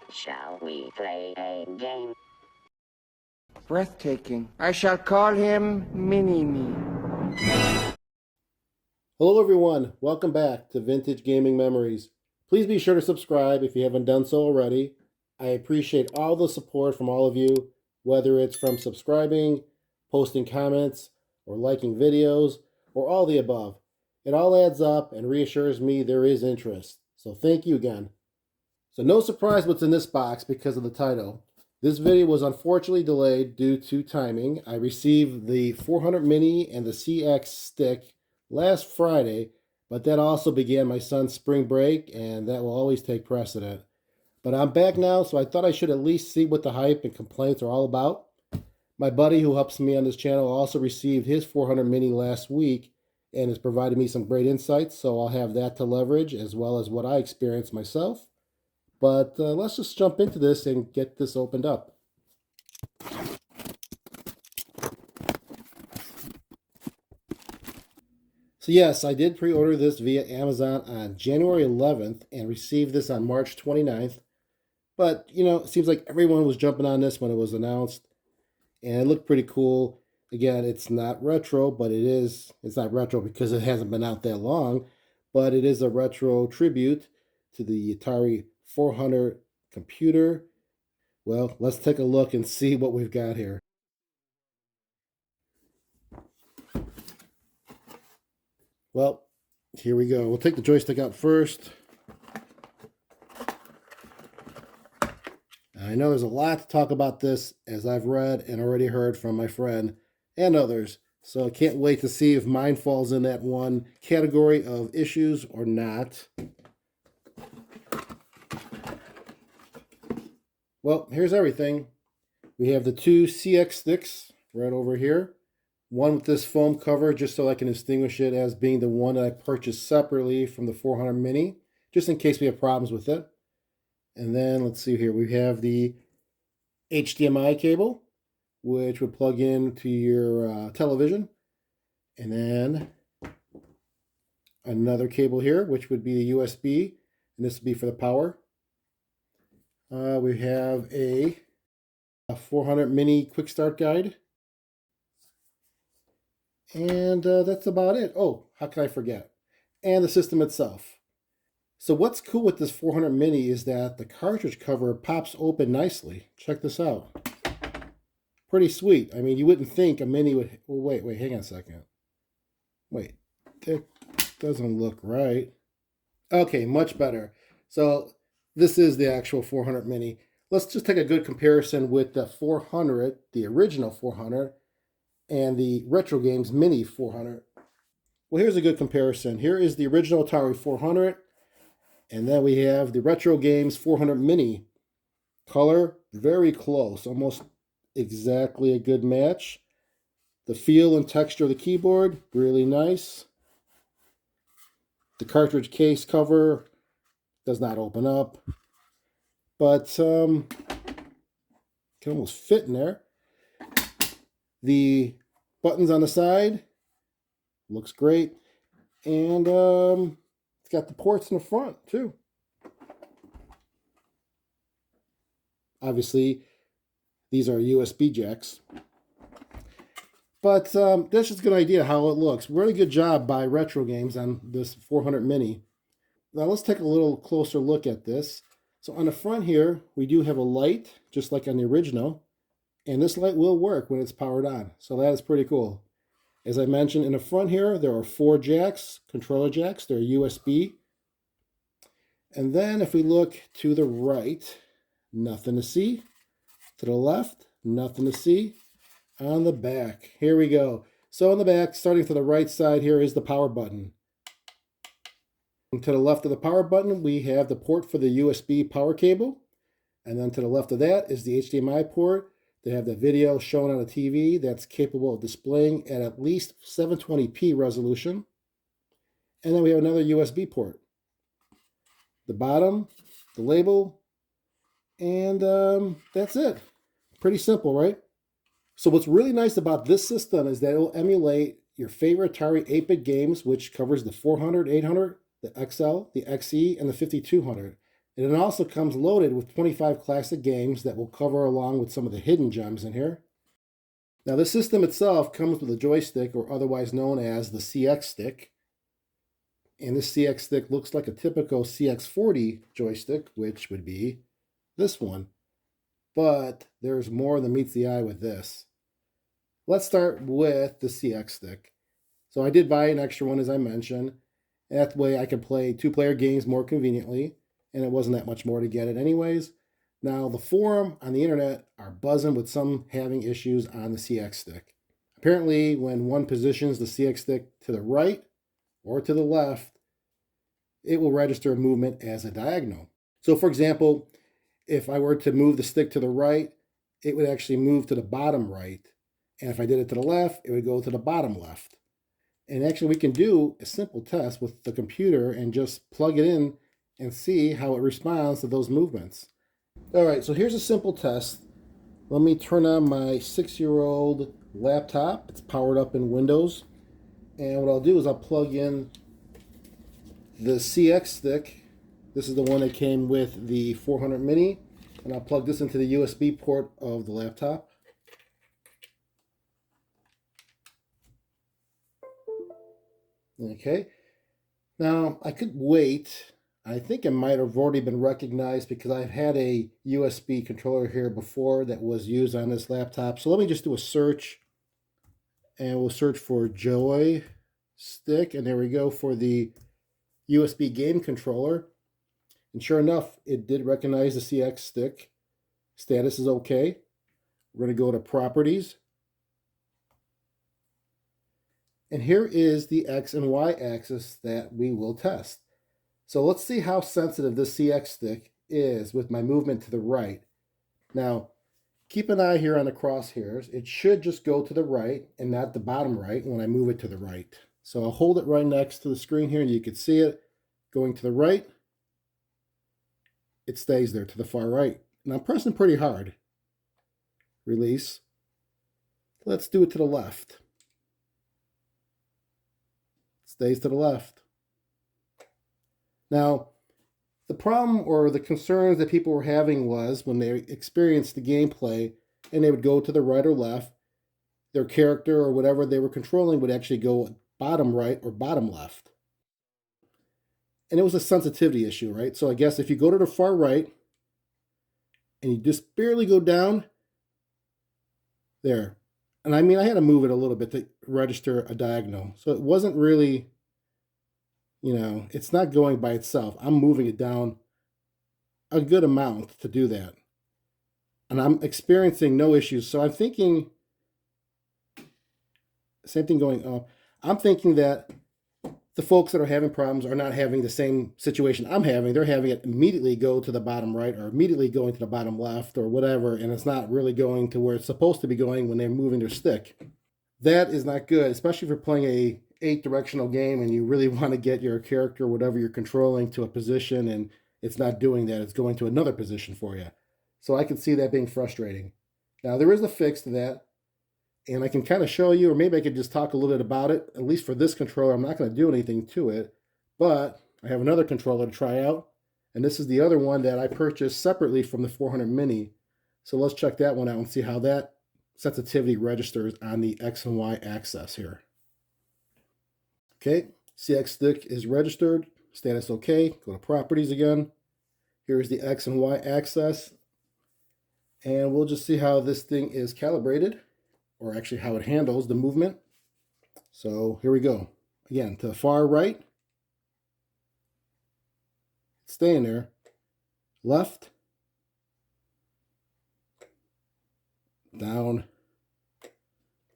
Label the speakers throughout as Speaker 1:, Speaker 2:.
Speaker 1: Shall we play a game?
Speaker 2: Breathtaking. I shall call him Mini-Me.
Speaker 3: Hello everyone, welcome back to Vintage Gaming Memories. Please be sure to subscribe if you haven't done so already. I appreciate all the support from all of you, whether it's from subscribing, posting comments, or liking videos, or all the above. It all adds up and reassures me there is interest, so thank you again. So no surprise what's in this box because of the title. This video was unfortunately delayed due to timing. I received the 400 Mini and the CXStick last Friday, but that also began my son's spring break, and that will always take precedent. But I'm back now, so I thought I should at least see what the hype and complaints are all about. My buddy who helps me on this channel also received his 400 Mini last week and has provided me some great insights, so I'll have that to leverage as well as what I experienced myself. But let's just jump into this and get this opened up. So yes, I did pre-order this via Amazon on January 11th and received this on March 29th. But, you know, it seems like everyone was jumping on this when it was announced. And it looked pretty cool. Again, it's not retro, but it's not retro because it hasn't been out that long. But it is a retro tribute to the Atari 400 computer. Well, let's take a look and see what we've got here. Well, here we go. We'll take the joystick out first. I know there's a lot to talk about this, as I've read and already heard from my friend and others. So I can't wait to see if mine falls in that one category of issues or not. Well, here's everything. We have the two CXSticks right over here. One with this foam cover, just so I can distinguish it as being the one that I purchased separately from the 400 Mini, just in case we have problems with it. And then, let's see here, we have the HDMI cable, which would plug into your television. And then another cable here, which would be the USB, and this would be for the power. We have a 400 Mini Quick Start Guide. And that's about it. Oh, how can I forget? And the system itself. So what's cool with this 400 Mini is that the cartridge cover pops open nicely. Check this out. Pretty sweet. I mean, you wouldn't think a Mini would... Oh, wait, hang on a second. Wait, that doesn't look right. Okay, much better. So this is the actual 400 Mini. Let's just take a good comparison with the 400, the original 400, and the Retro Games Mini 400. Well, here's a good comparison. Here is the original Atari 400, and then we have the Retro Games 400 Mini. Color, very close, almost exactly a good match. The feel and texture of the keyboard, really nice. The cartridge case cover does not open up, but can almost fit in there. The buttons on the side, looks great. And it's got the ports in the front too. Obviously, these are USB jacks. But that's just a good idea how it looks. Really good job by Retro Games on this 400 Mini. Now let's take a little closer look at this. So on the front here, we do have a light, just like on the original. And this light will work when it's powered on. So that is pretty cool. As I mentioned, in the front here, there are 4 jacks, controller jacks. They're USB. And then if we look to the right, nothing to see. To the left, nothing to see. On the back, here we go. So on the back, starting to the right side here is the power button. And to the left of the power button, we have the port for the USB power cable. And then to the left of that is the HDMI port. They have the video shown on a TV that's capable of displaying at least 720p resolution. And then we have another USB port. The bottom, the label, and that's it. Pretty simple, right? So what's really nice about this system is that it will emulate your favorite Atari 8-bit games, which covers the 400, 800, the XL, the XE, and the 5200. And it also comes loaded with 25 classic games that we'll cover along with some of the hidden gems in here. Now, the system itself comes with a joystick, or otherwise known as the CXStick. And this CXStick looks like a typical CX40 joystick, which would be this one. But there's more than meets the eye with this. Let's start with the CXStick. So I did buy an extra one, as I mentioned. That way I could play two-player games more conveniently, and it wasn't that much more to get it anyways. Now, the forum on the internet are buzzing with some having issues on the CXStick. Apparently, when one positions the CXStick to the right or to the left, it will register a movement as a diagonal. So, for example, if I were to move the stick to the right, it would actually move to the bottom right. And if I did it to the left, it would go to the bottom left. And actually, we can do a simple test with the computer and just plug it in and see how it responds to those movements. All right, so here's a simple test. Let me turn on my 6-year-old laptop. It's powered up in Windows. And what I'll do is I'll plug in the CXStick. This is the one that came with the 400 Mini. And I'll plug this into the USB port of the laptop. Okay. Now, I could wait. I think it might have already been recognized because I've had a USB controller here before that was used on this laptop. So let me just do a search. And we'll search for joystick. And there we go for the USB game controller. And sure enough, it did recognize the CXStick. Status is okay. We're going to go to Properties. And here is the X and Y axis that we will test. So let's see how sensitive this CXStick is with my movement to the right. Now, keep an eye here on the crosshairs. It should just go to the right and not the bottom right when I move it to the right. So I'll hold it right next to the screen here and you can see it going to the right. It stays there to the far right. And I'm pressing pretty hard. Release. Let's do it to the left. Stays to the left. Now, the problem or the concerns that people were having was when they experienced the gameplay and they would go to the right or left, their character or whatever they were controlling would actually go bottom right or bottom left. And it was a sensitivity issue, right? So I guess if you go to the far right and you just barely go down, there. And I mean, I had to move it a little bit to register a diagonal. So it wasn't really, it's not going by itself. I'm moving it down a good amount to do that. And I'm experiencing no issues. So I'm thinking, same thing going on. I'm thinking that the folks that are having problems are not having the same situation I'm having. They're having it immediately go to the bottom right or immediately going to the bottom left or whatever, and it's not really going to where it's supposed to be going when they're moving their stick. That is not good, especially if you're playing a 8-directional game and you really want to get your character, whatever you're controlling, to a position, and it's not doing that. It's going to another position for you. So I can see that being frustrating. Now, there is a fix to that. And I can kind of show you, or maybe I could just talk a little bit about it. At least for this controller, I'm not going to do anything to it. But I have another controller to try out. And this is the other one that I purchased separately from the 400 Mini. So let's check that one out and see how that sensitivity registers on the X and Y axis here. Okay, CXStick is registered. Status okay. Go to Properties again. Here's the X and Y axis. And we'll just see how this thing is calibrated, or actually how it handles the movement. So here we go. Again, to the far right. Staying there. Left. Down.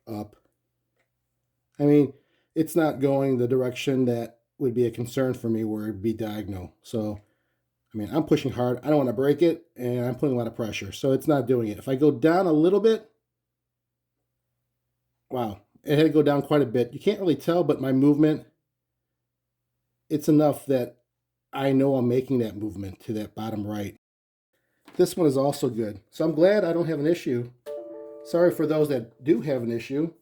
Speaker 3: Up. I mean, it's not going the direction that would be a concern for me where it'd be diagonal. So, I mean, I'm pushing hard. I don't want to break it, and I'm putting a lot of pressure. So it's not doing it. If I go down a little bit, wow, it had to go down quite a bit. You can't really tell, but my movement, it's enough that I know I'm making that movement to that bottom right. This one is also good. So I'm glad I don't have an issue. Sorry for those that do have an issue.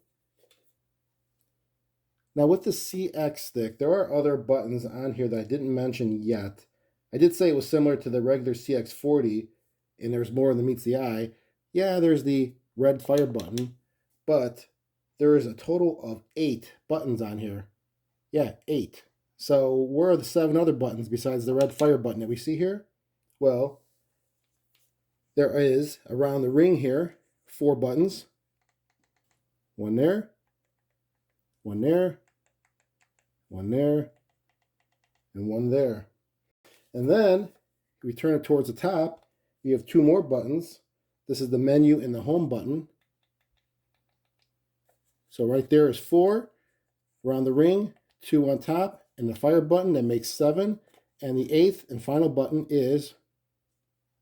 Speaker 3: Now with the CXStick, there are other buttons on here that I didn't mention yet. I did say it was similar to the regular CX40, and there's more than meets the eye. Yeah, there's the red fire button, but there is a total of 8 buttons on here. Yeah, 8. So where are the 7 other buttons besides the red fire button that we see here? Well, there is, around the ring here, 4 buttons. One there, one there, one there, and one there. And then, if we turn it towards the top, we have 2 more buttons. This is the menu and the home button. So right there is 4 around the ring, 2 on top, and the fire button that makes 7. And the 8th and final button is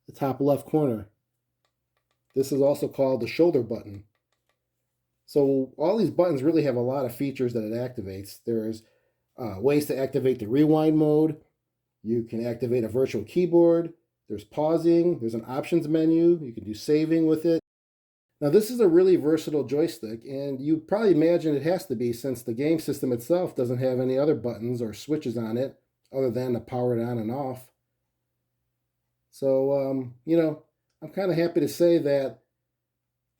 Speaker 3: the top left corner. This is also called the shoulder button. So all these buttons really have a lot of features that it activates. There's ways to activate the rewind mode. You can activate a virtual keyboard. There's pausing. There's an options menu. You can do saving with it. Now this is a really versatile joystick, and you probably imagine it has to be since the game system itself doesn't have any other buttons or switches on it other than to power it on and off. So, you know, I'm kind of happy to say that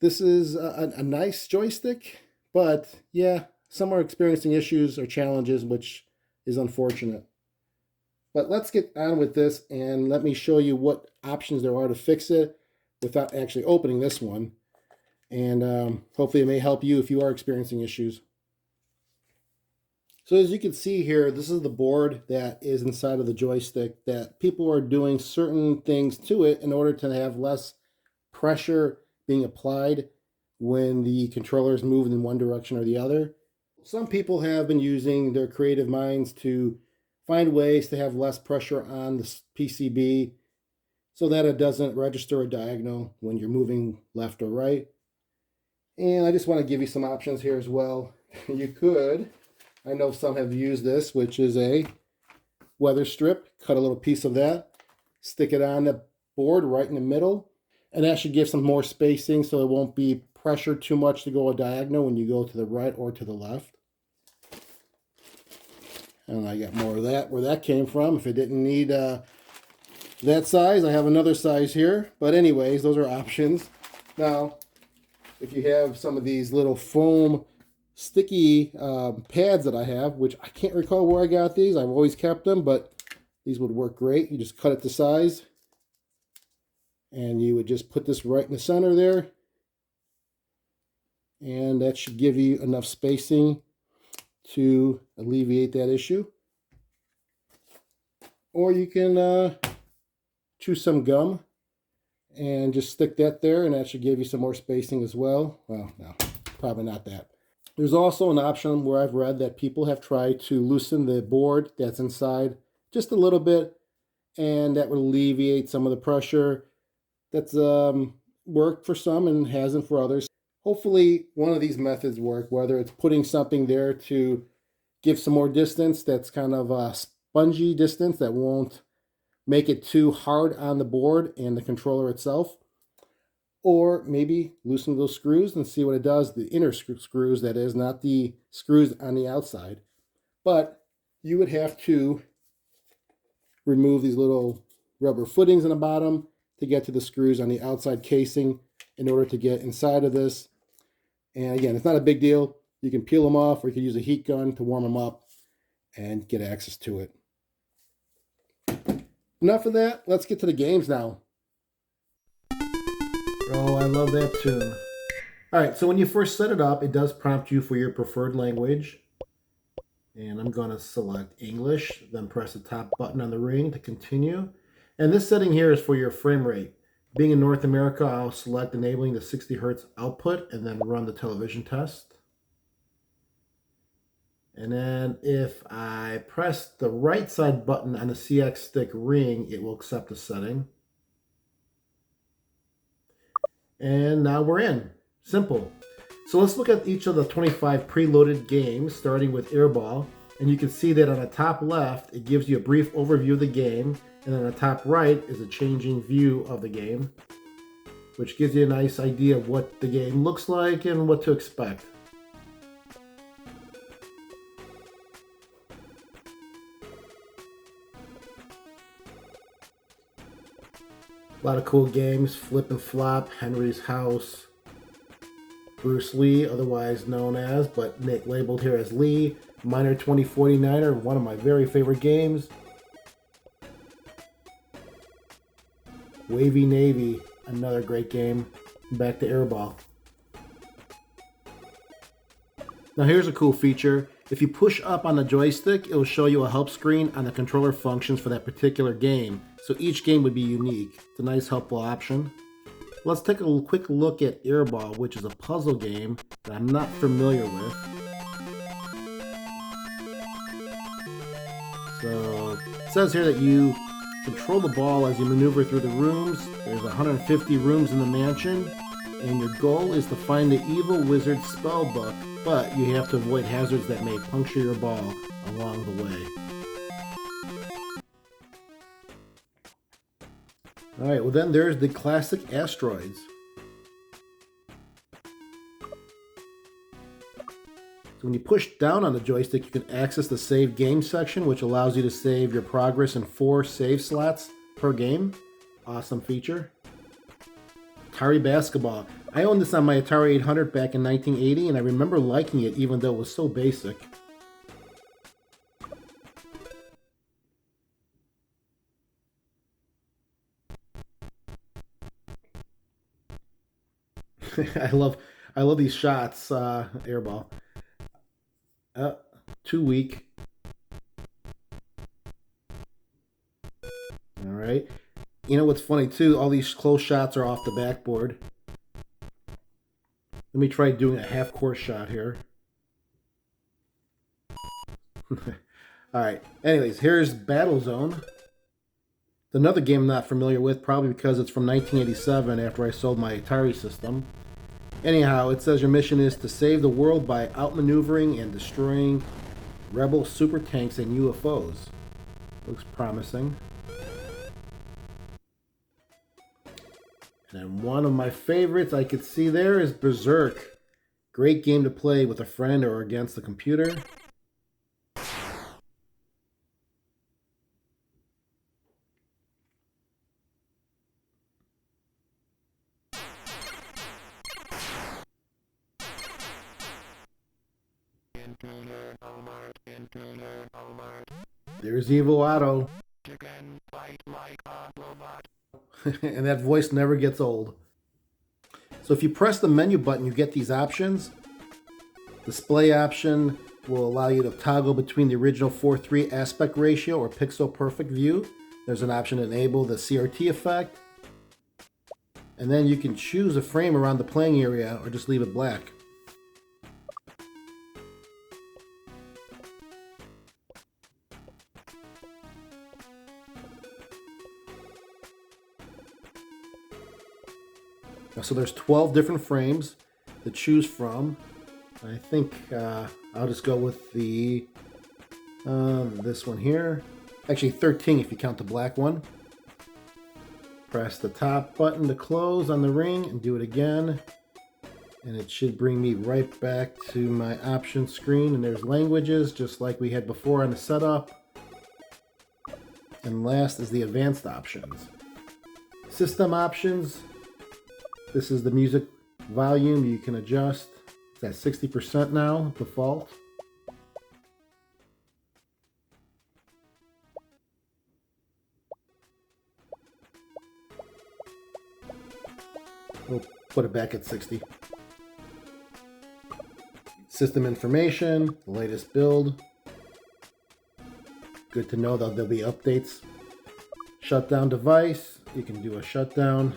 Speaker 3: this is a nice joystick, but yeah, some are experiencing issues or challenges, which is unfortunate. But let's get on with this and let me show you what options there are to fix it without actually opening this one. And hopefully it may help you if you are experiencing issues. So as you can see here, this is the board that is inside of the joystick that people are doing certain things to it in order to have less pressure being applied when the controller is moving in one direction or the other. Some people have been using their creative minds to find ways to have less pressure on the PCB so that it doesn't register a diagonal when you're moving left or right. And I just want to give you some options here as well. You could, I know some have used this, which is a weather strip. Cut a little piece of that, stick it on the board right in the middle, and that should give some more spacing so it won't be pressured too much to go a diagonal when you go to the right or to the left. And I got more of that where that came from. If it didn't need that size, I have another size here. But anyways, those are options. Now, if you have some of these little foam sticky pads that I have, which I can't recall where I got these. I've always kept them, but these would work great. You just cut it to size. And you would just put this right in the center there. And that should give you enough spacing to alleviate that issue. Or you can choose some gum and just stick that there, and that should give you some more spacing as well. Well, no, probably not that. There's also an option where I've read that people have tried to loosen the board that's inside just a little bit, and that would alleviate some of the pressure. That's worked for some and hasn't for others. Hopefully one of these methods work, whether it's putting something there to give some more distance that's kind of a spongy distance that won't make it too hard on the board and the controller itself, or maybe loosen those screws and see what it does, the inner screws that is, not the screws on the outside. But you would have to remove these little rubber footings in the bottom to get to the screws on the outside casing in order to get inside of this. And again, it's not a big deal. You can peel them off, or you can use a heat gun to warm them up and get access to it. Enough of that. Let's get to the games now. Oh, I love that tune. All right, so when you first set it up, it does prompt you for your preferred language. And I'm going to select English, then press the top button on the ring to continue. And this setting here is for your frame rate. Being in North America, I'll select enabling the 60 Hertz output and then run the television test. And then if I press the right side button on the CXStick ring, it will accept the setting. And now we're in. Simple. So let's look at each of the 25 preloaded games, starting with Airball. And you can see that on the top left, it gives you a brief overview of the game. And on the top right is a changing view of the game, which gives you a nice idea of what the game looks like and what to expect. A lot of cool games. Flip and Flop, Henry's House, Bruce Lee, otherwise known as, but labeled here as Lee. Miner 2049er, one of my very favorite games. Wavy Navy, another great game. Back to Airball. Now here's a cool feature. If you push up on the joystick, it will show you a help screen on the controller functions for that particular game. So each game would be unique. It's a nice helpful option. Let's take a quick look at Airball, which is a puzzle game that I'm not familiar with. So it says here that you control the ball as you maneuver through the rooms. There's 150 rooms in the mansion, and your goal is to find the evil wizard's spell book, but you have to avoid hazards that may puncture your ball along the way. Alright, well then there's the classic asteroids. So when you push down on the joystick, you can access the save game section, which allows you to save your progress in 4 save slots per game. Awesome feature. Atari Basketball. I owned this on my Atari 800 back in 1980, and I remember liking it even though it was so basic. I love these shots, Airball. Too weak. Alright. You know what's funny too? All these close shots are off the backboard. Let me try doing a half-course shot here. Alright. Anyways, here's Battlezone. It's another game I'm not familiar with, probably because it's from 1987 after I sold my Atari system. Anyhow, it says your mission is to save the world by outmaneuvering and destroying rebel super tanks and UFOs. Looks promising. And one of my favorites I could see there is Berserk. Great game to play with a friend or against the computer. There's Evil Otto. And that voice never gets old. So if you press the menu button, you get these options. Display option will allow you to toggle between the original 4:3 aspect ratio or pixel perfect view. There's an option to enable the CRT effect. And then you can choose a frame around the playing area or just leave it black. So there's 12 different frames to choose from. I think I'll just go with the this one here. Actually 13 if you count the black one. Press the top button to close on the ring and do it again. And it should bring me right back to my options screen. And there's languages just like we had before on the setup. And last is the advanced options. System options. This is the music volume you can adjust. It's at 60% now, default. We'll put it back at 60. System information, the latest build. Good to know that there'll be updates. Shutdown device, you can do a shutdown.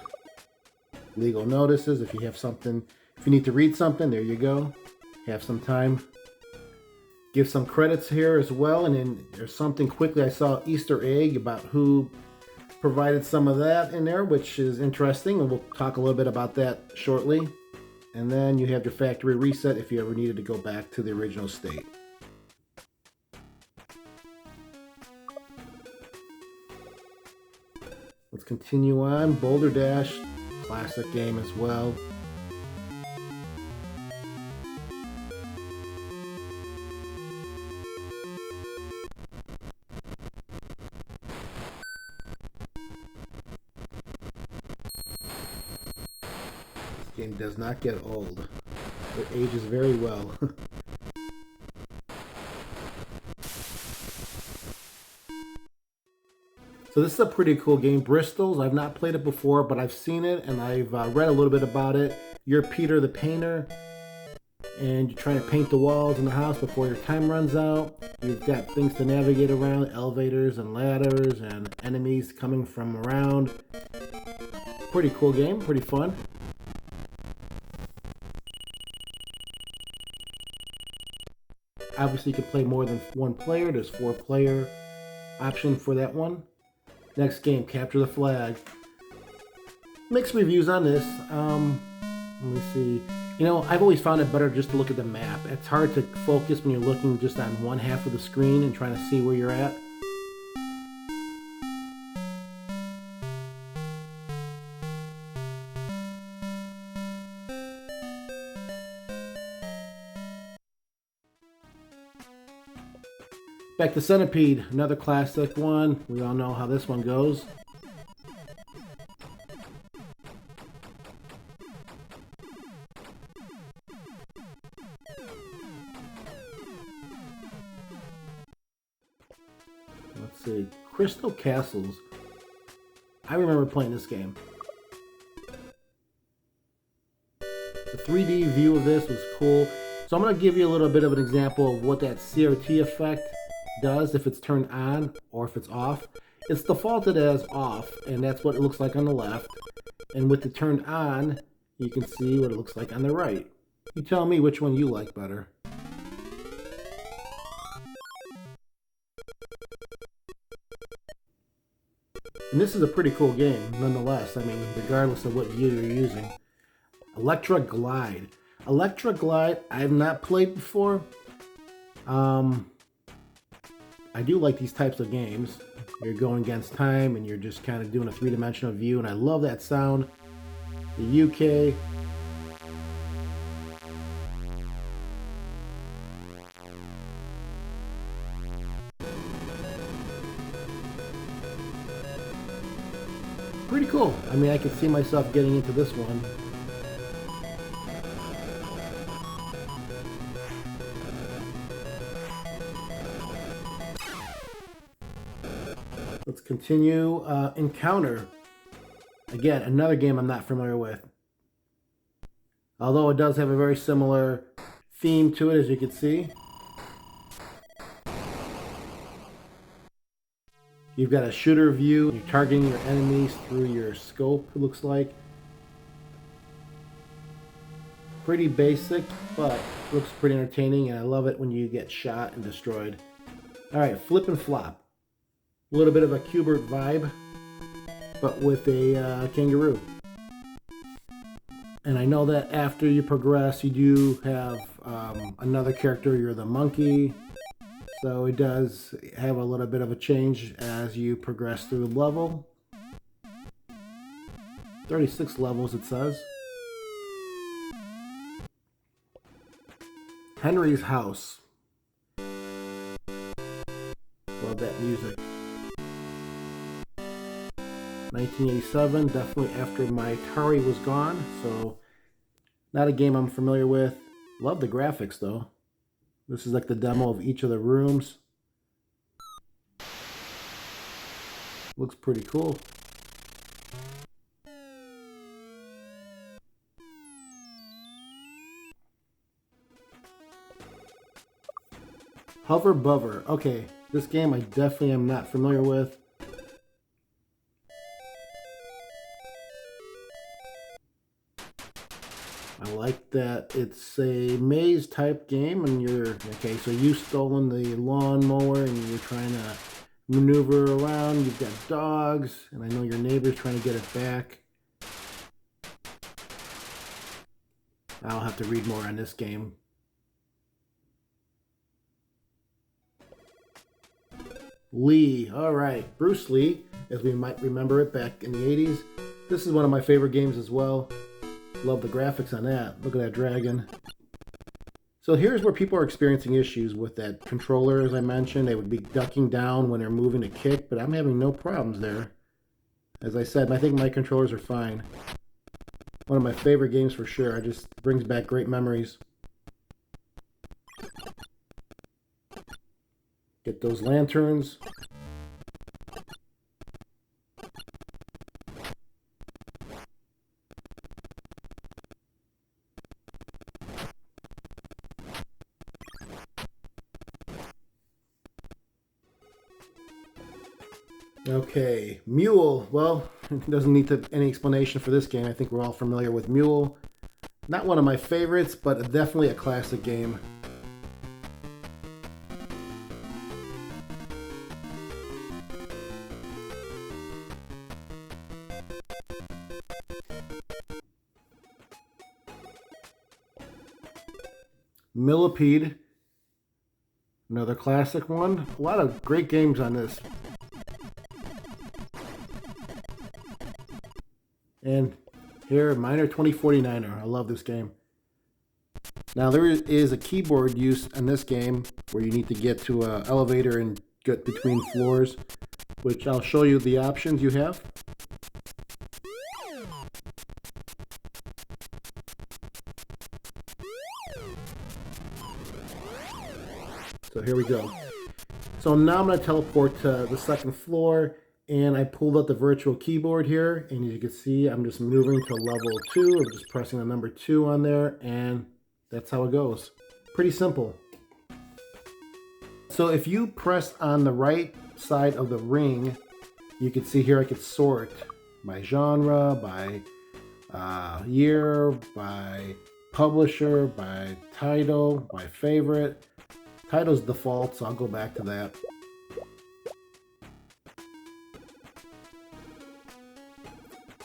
Speaker 3: Legal notices, if you have something, if you need to read something, there you go. Have some time. Give some credits here as well, and then there's something quickly. I saw Easter egg about who provided some of that in there, which is interesting, and we'll talk a little bit about that shortly. And then you have your factory reset if you ever needed to go back to the original state. Let's continue on. Boulder Dash. Classic game as well. game does not get old. It ages very well. So this is a pretty cool game, Bristol's. I've not played it before, but I've seen it and I've read a little bit about it. You're Peter the painter, and you're trying to paint the walls in the house before your time runs out. You've got things to navigate around, elevators and ladders and enemies coming from around. Pretty cool game, pretty fun. Obviously you can play more than one player. There's 4-player option for that one. Next game, Capture the Flag. Mixed reviews on this. Let me see. You know, I've always found it better just to look at the map. It's hard to focus when you're looking just on one half of the screen and trying to see where you're at. Back to Centipede, another classic one. We all know how this one goes. Let's see, Crystal Castles. I remember playing this game. The 3D view of this was cool. So I'm going to give you a little bit of an example of what that CRT effect does if it's turned on or if it's off. It's defaulted as off, and that's what it looks like on the left. And with it turned on, you can see what it looks like on the right. You tell me which one you like better. And this is a pretty cool game, nonetheless. I mean, regardless of what view you're using. Electra Glide. Electra Glide, I have not played before. I do like these types of games. You're going against time and you're just kind of doing a three-dimensional view, and I love that sound. The UK. Pretty cool. I mean, I could see myself getting into this one. Let's continue. Encounter. Again, another game I'm not familiar with. Although it does have a very similar theme to it, as you can see. You've got a shooter view. You're targeting your enemies through your scope, it looks like. Pretty basic, but looks pretty entertaining, and I love it when you get shot and destroyed. Alright, Flip and Flop. A little bit of a Q*bert vibe, but with a kangaroo. And I know that after you progress, you do have another character. You're the monkey. So it does have a little bit of a change as you progress through the level. 36 levels, it says. Henry's House. Love that music. 1987, definitely after my Atari was gone, so not a game I'm familiar with. Love the graphics though. This is like the demo of each of the rooms. Looks pretty cool. Hover Bover. Okay, this game I definitely am not familiar with. I like that it's a maze type game, and you're okay. So you've stolen the lawnmower and you're trying to maneuver around. You've got dogs, and I know your neighbor's trying to get it back. I'll have to read more on this game. Lee, all right, Bruce Lee, as we might remember it back in the 80s. This is one of my favorite games as well. Love the graphics on that. Look at that dragon. So here's where people are experiencing issues with that controller, as I mentioned. They would be ducking down when they're moving to kick, but I'm having no problems there. As I said, I think my controllers are fine. One of my favorite games for sure. It just brings back great memories. Get those lanterns. Okay, Mule. Well, it doesn't need any explanation for this game. I think we're all familiar with Mule. Not one of my favorites, but definitely a classic game. Millipede, another classic one. A lot of great games on this. And here, Miner 2049er. I love this game. Now there is a keyboard use in this game where you need to get to an elevator and get between floors, which I'll show you the options you have. So here we go. So now I'm going to teleport to the second floor, and I pulled out the virtual keyboard here, and as you can see, I'm just moving to level 2. I'm just pressing the number 2 on there, and that's how it goes. Pretty simple. So if you press on the right side of the ring, you can see here I could sort by genre, by year, by publisher, by title, by favorite. Title's default, so I'll go back to that.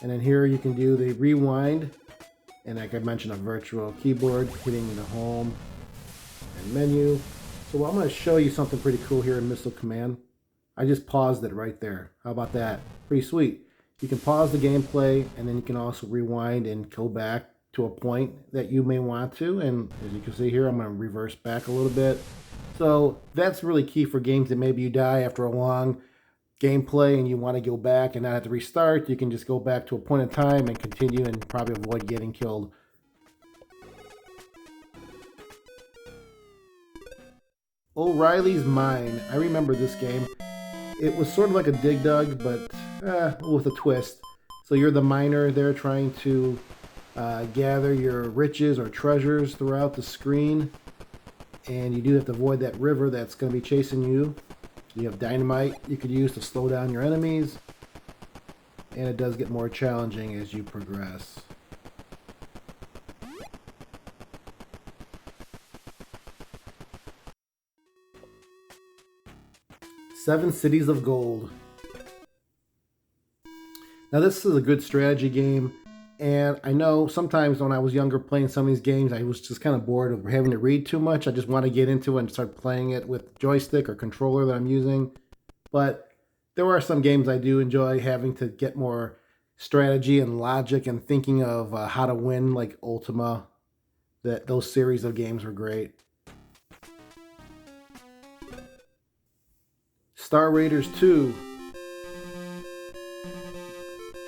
Speaker 3: And then here you can do the rewind, and like I mentioned, a virtual keyboard, hitting the home and menu. So I'm going to show you something pretty cool here in Missile Command. I just paused it right there. How about that? Pretty sweet. You can pause the gameplay, and then you can also rewind and go back to a point that you may want to. And as you can see here, I'm going to reverse back a little bit. So that's really key for games that maybe you die after a long gameplay and you want to go back and not have to restart. You can just go back to a point in time and continue and probably avoid getting killed. O'Reilly's Mine. I remember this game. It was sort of like a Dig Dug, but with a twist. So you're the miner there trying to gather your riches or treasures throughout the screen. And you do have to avoid that river that's going to be chasing you. You have dynamite you could use to slow down your enemies. And it does get more challenging as you progress. Seven Cities of Gold. Now this is a good strategy game. And I know sometimes when I was younger playing some of these games, I was just kind of bored of having to read too much. I just want to get into it and start playing it with joystick or controller that I'm using. But there are some games I do enjoy having to get more strategy and logic and thinking of how to win, like Ultima. Those series of games were great. Star Raiders 2.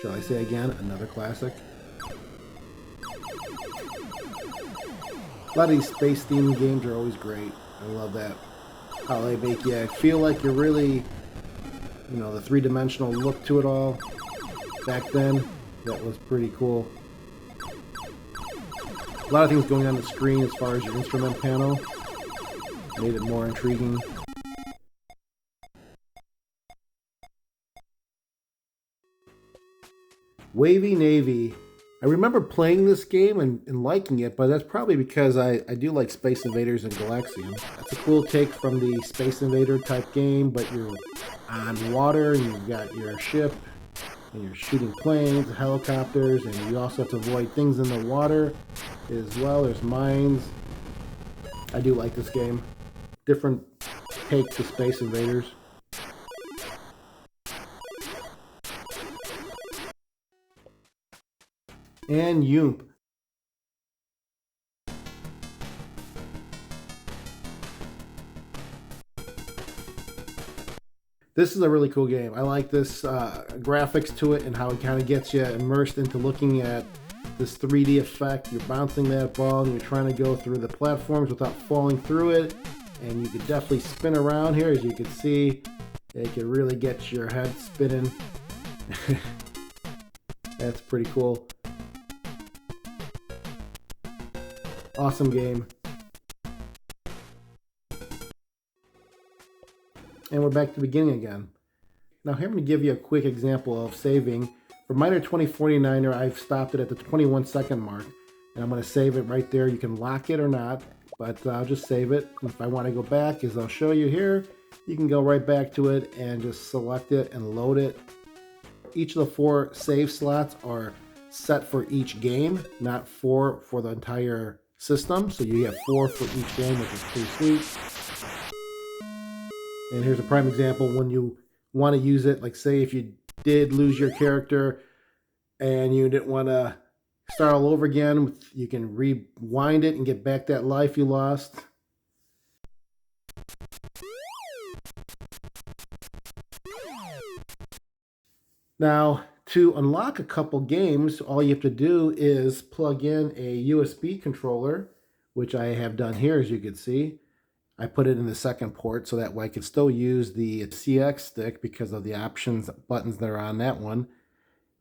Speaker 3: Shall I say again, another classic. A lot of these space-themed games are always great. I love that. How they make you feel like you're really, the three-dimensional look to it all. Back then, that was pretty cool. A lot of things going on the screen as far as your instrument panel. Made it more intriguing. Wavy Navy. I remember playing this game and liking it, but that's probably because I do like Space Invaders and Galaxian. That's a cool take from the Space Invader type game, but you're on water and you've got your ship and you're shooting planes, helicopters, and you also have to avoid things in the water as well. There's mines. I do like this game. Different take to Space Invaders. And Yoomp. This is a really cool game. I like this graphics to it and how it kind of gets you immersed into looking at this 3D effect. You're bouncing that ball and you're trying to go through the platforms without falling through it. And you could definitely spin around here, as you can see. It can really get your head spinning. That's pretty cool. Awesome game. And we're back to the beginning again. Now here I'm going to give you a quick example of saving. For Miner 2049er, I've stopped it at the 21 second mark. And I'm going to save it right there. You can lock it or not, but I'll just save it. And if I want to go back, as I'll show you here, you can go right back to it and just select it and load it. Each of the 4 save slots are set for each game, not 4 for the entire system. So you have 4 for each game, which is pretty sweet. And here's a prime example when you want to use it. Like say if you did lose your character and you didn't want to start all over again, you can rewind it and get back that life you lost. Now, to unlock a couple games, all you have to do is plug in a USB controller, which I have done here, as you can see. I put it in the second port so that way I can still use the CXStick because of the options buttons that are on that one.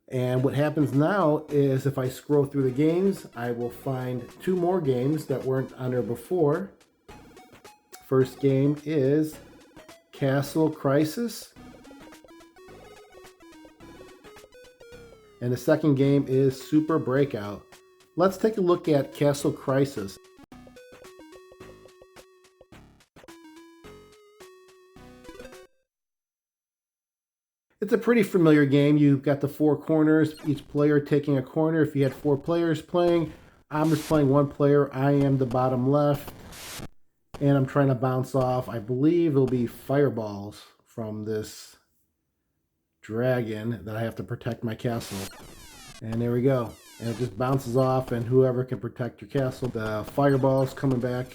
Speaker 3: And what happens now is if I scroll through the games, I will find 2 more games that weren't on there before. First game is Castle Crisis. And the second game is Super Breakout. Let's take a look at Castle Crisis. It's a pretty familiar game. You've got the 4 corners, each player taking a corner. If you had 4 players playing, I'm just playing 1 player. I am the bottom left, and I'm trying to bounce off, I believe it'll be fireballs from this dragon that I have to protect my castle. And there we go. And it just bounces off, and whoever can protect your castle, the fireballs coming back.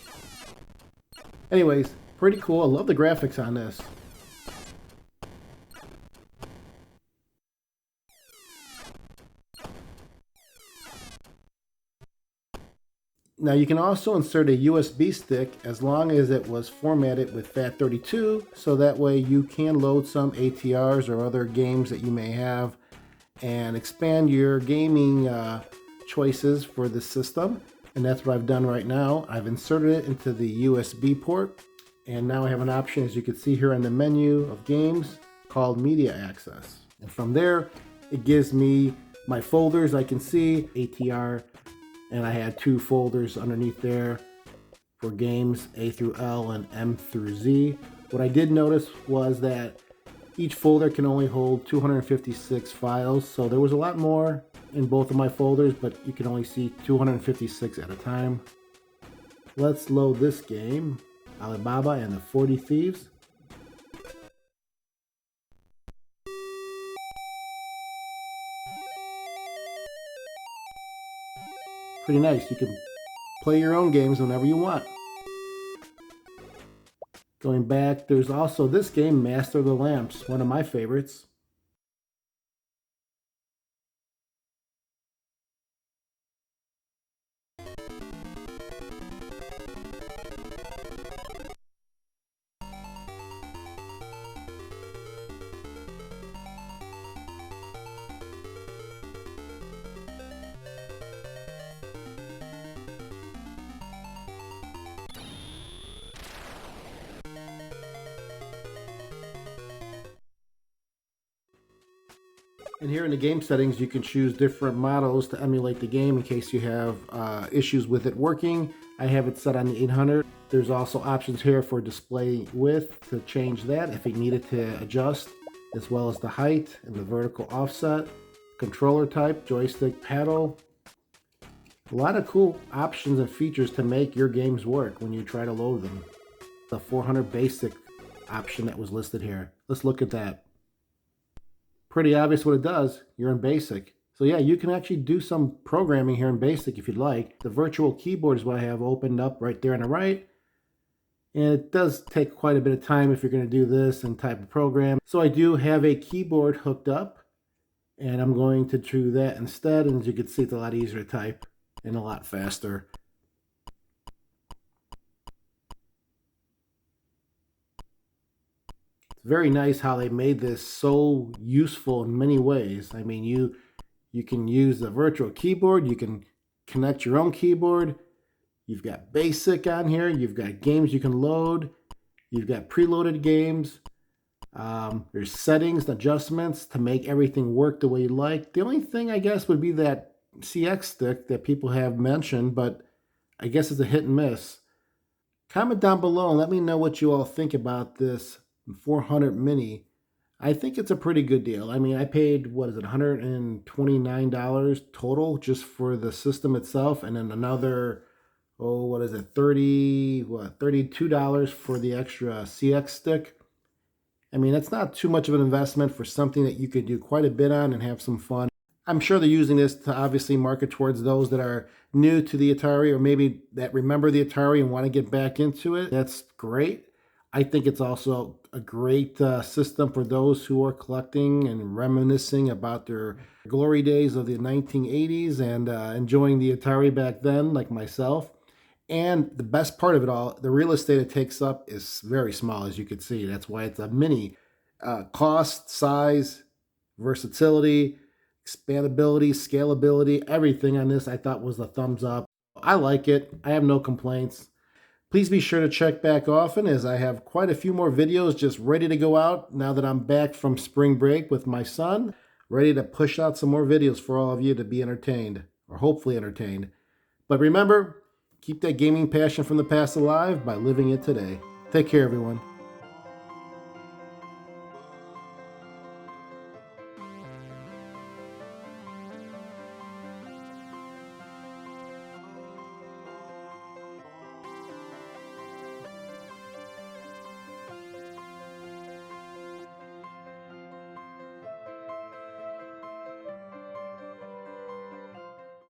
Speaker 3: Anyways, pretty cool. I love the graphics on this. Now you can also insert a USB stick as long as it was formatted with FAT32, so that way you can load some ATRs or other games that you may have and expand your gaming choices for the system. And that's what I've done right now. I've inserted it into the USB port, and now I have an option, as you can see here on the menu of games, called Media Access. And from there, it gives me my folders. I can see ATR, and I had 2 folders underneath there for games A through L and M through Z. What I did notice was that each folder can only hold 256 files, so there was a lot more in both of my folders, but you can only see 256 at a time. Let's load this game, Alibaba and the 40 Thieves. Pretty nice. You can play your own games whenever you want. Going back, there's also this game, Master of the Lamps, one of my favorites. And here in the game settings, you can choose different models to emulate the game in case you have issues with it working. I have it set on the 800. There's also options here for display width to change that if you needed to adjust, as well as the height and the vertical offset, controller type, joystick, paddle. A lot of cool options and features to make your games work when you try to load them. The 400 basic option that was listed here. Let's look at that. Pretty obvious what it does. You're in basic. So yeah, you can actually do some programming here in basic if you'd like. The virtual keyboard is what I have opened up right there on the right. And it does take quite a bit of time if you're going to do this and type a program. So I do have a keyboard hooked up. And I'm going to do that instead. And as you can see, it's a lot easier to type and a lot faster. It's very nice how they made this so useful in many ways. I mean, you can use the virtual keyboard, you can connect your own keyboard. You've got basic on here, you've got games you can load, you've got preloaded games. There's settings, adjustments to make everything work the way you like. The only thing I guess would be that CXStick that people have mentioned, but I guess it's a hit and miss. Comment down below and let me know what you all think about this 400 Mini. I think it's a pretty good deal. I mean, I paid, what is it, $129 total just for the system itself, and then another, oh, what is it, $32 for the extra CXStick. I mean, that's not too much of an investment for something that you could do quite a bit on and have some fun. I'm sure they're using this to obviously market towards those that are new to the Atari, or maybe that remember the Atari and want to get back into it. That's great. I think it's also a great system for those who are collecting and reminiscing about their glory days of the 1980s and enjoying the Atari back then, like myself. And the best part of it all, the real estate it takes up is very small, as you can see. That's why it's a mini. Cost, size, versatility, expandability, scalability, everything on this I thought was a thumbs up. I like it. I have no complaints. Please be sure to check back often, as I have quite a few more videos just ready to go out now that I'm back from spring break with my son, ready to push out some more videos for all of you to be entertained, or hopefully entertained. But remember, keep that gaming passion from the past alive by living it today. Take care, everyone.